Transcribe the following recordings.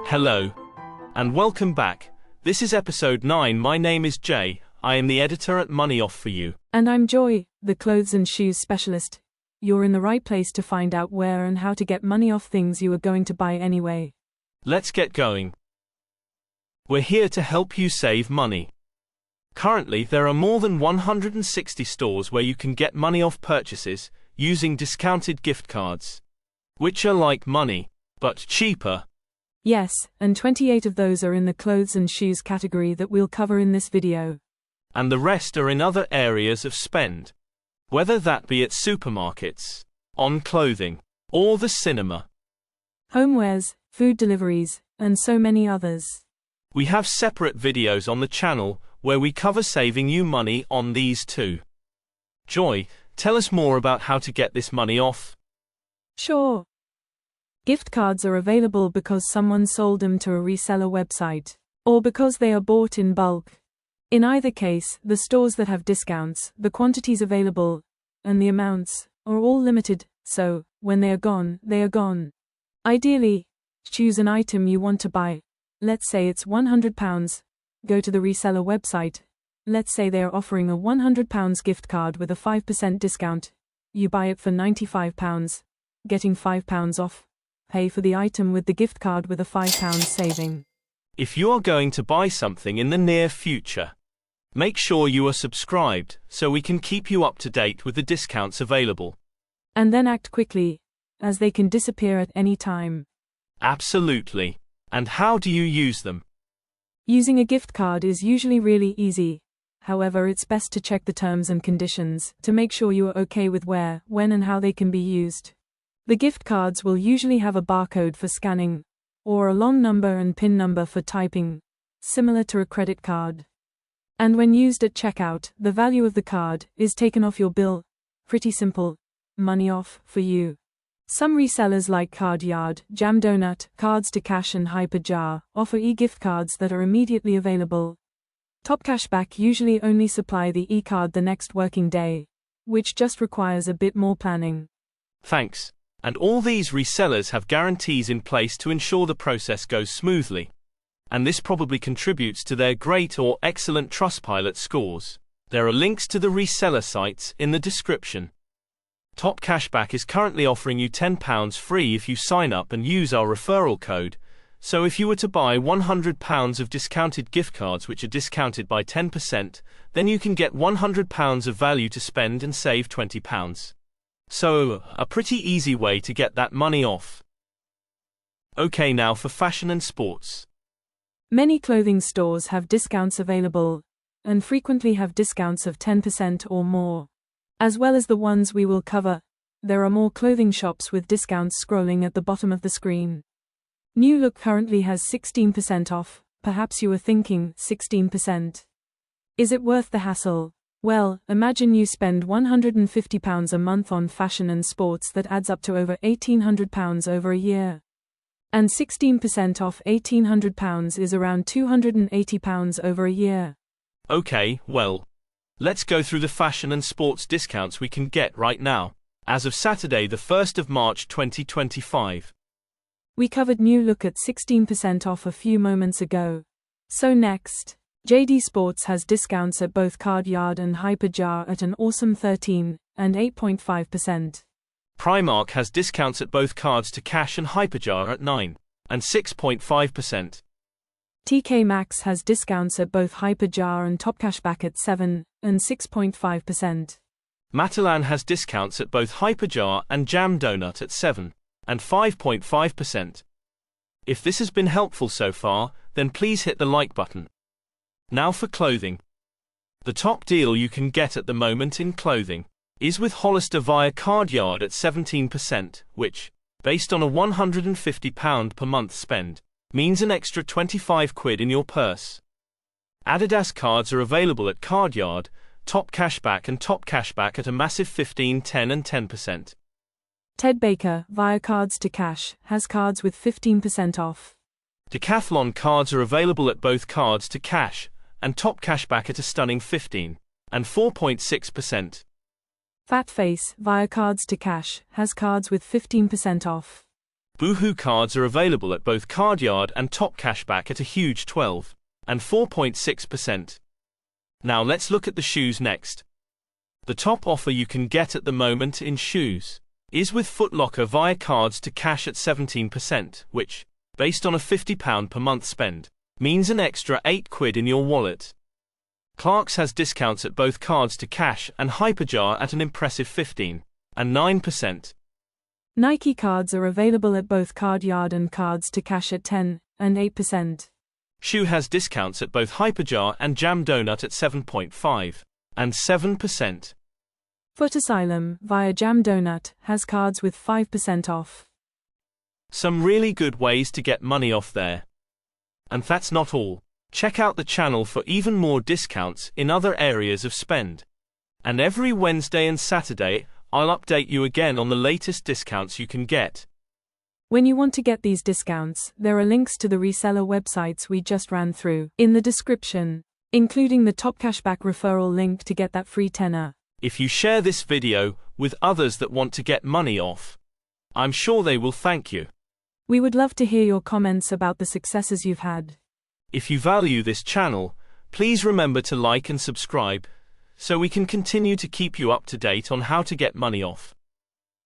Hello. And welcome back. This is episode 9. My name is Jay. I am the editor at Money Off For You. And I'm Joy, the clothes and shoes specialist. You're in the right place to find out where and how to get money off things you are going to buy anyway. Let's get going. We're here to help you save money. Currently, there are more than 160 stores where you can get money off purchases using discounted gift cards, which are like money, but cheaper. Yes, and 28 of those are in the clothes and shoes category that we'll cover in this video. And the rest are in other areas of spend, whether that be at supermarkets, on clothing, or the cinema, homewares, food deliveries, and so many others. We have separate videos on the channel where we cover saving you money on these too. Joy, tell us more about how to get this money off. Sure. Gift cards are available because someone sold them to a reseller website, or because they are bought in bulk. In either case, the stores that have discounts, the quantities available, and the amounts, are all limited, so, when they are gone, they are gone. Ideally, choose an item you want to buy. Let's say it's £100. Go to the reseller website. Let's say they are offering a £100 gift card with a 5% discount. You buy it for £95, getting £5 off. Pay for the item with the gift card with a £5 saving. If you are going to buy something in the near future, make sure you are subscribed so we can keep you up to date with the discounts available. And then act quickly, as they can disappear at any time. Absolutely. And how do you use them? Using a gift card is usually really easy. However, it's best to check the terms and conditions to make sure you are okay with where, when, and how they can be used. The gift cards will usually have a barcode for scanning, or a long number and PIN number for typing, similar to a credit card. And when used at checkout, the value of the card is taken off your bill. Pretty simple. Money off for you. Some resellers like Card Yard, Jam Donut, Cards to Cash and Hyperjar offer e-gift cards that are immediately available. Top Cashback usually only supply the e-card the next working day, which just requires a bit more planning. Thanks. And all these resellers have guarantees in place to ensure the process goes smoothly. And this probably contributes to their great or excellent Trustpilot scores. There are links to the reseller sites in the description. Top Cashback is currently offering you £10 free if you sign up and use our referral code. So if you were to buy £100 of discounted gift cards which are discounted by 10%, then you can get £100 of value to spend and save £20. So, a pretty easy way to get that money off. Okay, now for fashion and sports. Many clothing stores have discounts available, and frequently have discounts of 10% or more. As well as the ones we will cover, there are more clothing shops with discounts scrolling at the bottom of the screen. New Look currently has 16% off. Perhaps you are thinking, 16%. Is it worth the hassle? Well, imagine you spend £150 a month on fashion and sports. That adds up to over £1,800 over a year. And 16% off £1,800 is around £280 over a year. Okay, well, let's go through the fashion and sports discounts we can get right now, as of Saturday the 1st of March 2025. We covered New Look at 16% off a few moments ago. So next, JD Sports has discounts at both Card Yard and Hyperjar at an awesome 13 and 8.5%. Primark has discounts at both Cards to Cash and Hyperjar at 9 and 6.5%. TK Maxx has discounts at both Hyperjar and Top Cashback at 7 and 6.5%. Matalan has discounts at both Hyperjar and Jam Donut at 7 and 5.5%. If this has been helpful so far, then please hit the like button. Now for clothing. The top deal you can get at the moment in clothing is with Hollister via Card Yard at 17%, which, based on a £150 per month spend, means an extra £25 in your purse. Adidas cards are available at Card Yard, Top Cashback and Top Cashback at a massive 15, 10 and 10%. Ted Baker, via Cards to Cash, has cards with 15% off. Decathlon cards are available at both Cards to Cash and Top Cashback at a stunning 15 and 4.6%. Fatface, via Cards to Cash, has cards with 15% off. Boohoo cards are available at both Card Yard and Top Cashback at a huge 12 and 4.6%. Now let's look at the shoes next. The top offer you can get at the moment in shoes is with Foot Locker via cards to cash at 17%, which, based on a £50 per month spend, means an extra £8 in your wallet. Clarks has discounts at both cards to cash and Hyperjar at an impressive 15 and 9%. Nike cards are available at both Card Yard and cards to cash at 10 and 8%. Schuh has discounts at both Hyperjar and Jam Donut at 7.5 and 7%. Footasylum, via Jam Donut, has cards with 5% off. Some really good ways to get money off there. And that's not all. Check out the channel for even more discounts in other areas of spend. And every Wednesday and Saturday, I'll update you again on the latest discounts you can get. When you want to get these discounts, there are links to the reseller websites we just ran through in the description, including the Top Cashback referral link to get that free tenner. If you share this video with others that want to get money off, I'm sure they will thank you. We would love to hear your comments about the successes you've had. If you value this channel, please remember to like and subscribe, so we can continue to keep you up to date on how to get money off.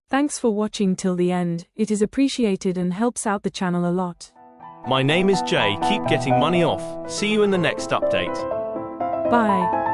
Thanks for watching till the end, it is appreciated and helps out the channel a lot. My name is Jay, keep getting money off, see you in the next update. Bye.